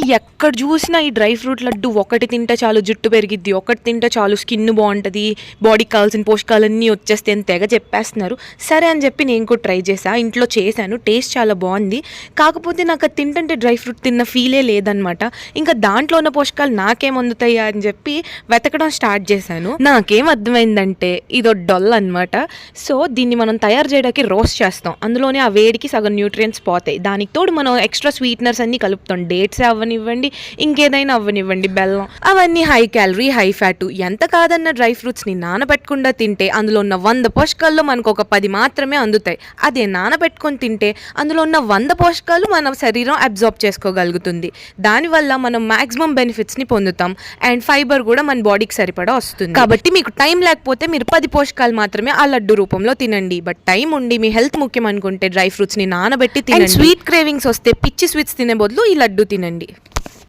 ఎక్కడ చూసినా ఈ డ్రై ఫ్రూట్ లడ్డు ఒకటి తింటే చాలు జుట్టు పెరిగిద్ది, ఒకటి తింటే చాలు స్కిన్ బాగుంటుంది, బాడీకి కావాల్సిన పోషకాలన్నీ వచ్చేస్తే అని తెగ చెప్పేస్తున్నారు. సరే అని చెప్పి నేను కూడా ట్రై చేశాను, ఇంట్లో చేశాను. టేస్ట్ చాలా బాగుంది. కాకపోతే నాకు అది తింటుంటే డ్రై ఫ్రూట్ తిన్న ఫీలే లేదనమాట. ఇంకా దాంట్లో ఉన్న పోషకాలు నాకేం అందుతాయా అని చెప్పి వెతకడం స్టార్ట్ చేశాను. నాకేం అర్థమైందంటే ఇదో డొల్ అనమాట. సో దీన్ని మనం తయారు చేయడానికి రోస్ట్ చేస్తాం, అందులోనే ఆ వేడికి సగం న్యూట్రియంట్స్ పోతాయి. దానికి తోడు మనం ఎక్స్ట్రా స్వీట్నర్స్ అన్ని కలుపుతాం. డేట్స్ అవ్వనివ్వండి, ఇంకేదైనా అవ్వనివ్వండి, బెల్లం, అవన్నీ హై క్యాలరీ హై ఫ్యాటు. ఎంత కాదన్న డ్రై ఫ్రూట్స్ని నానబెట్టకుండా తింటే అందులో ఉన్న 100 పోషకాల్లో మనకు ఒక 10 మాత్రమే అందుతాయి. అదే నానబెట్టుకొని తింటే అందులో ఉన్న 100 పోషకాలు మన శరీరం అబ్జార్బ్ చేసుకోగలుగుతుంది. దానివల్ల మనం మాక్సిమం బెనిఫిట్స్ని పొందుతాం. అండ్ ఫైబర్ కూడా మన బాడీకి సరిపడా వస్తుంది. కాబట్టి మీకు టైం లేకపోతే మీరు 10 పోషకాలు మాత్రమే ఆ లడ్డు రూపంలో తినండి. బట్ టైం ఉండి మీ హెల్త్ ముఖ్యం అనుకుంటే డ్రై ఫ్రూట్స్ని నానబెట్టి తినండి. స్వీట్ క్రేవింగ్స్ వస్తే పిచ్చి స్వీట్స్ తినే బదులు ఈ లడ్డు తినండి.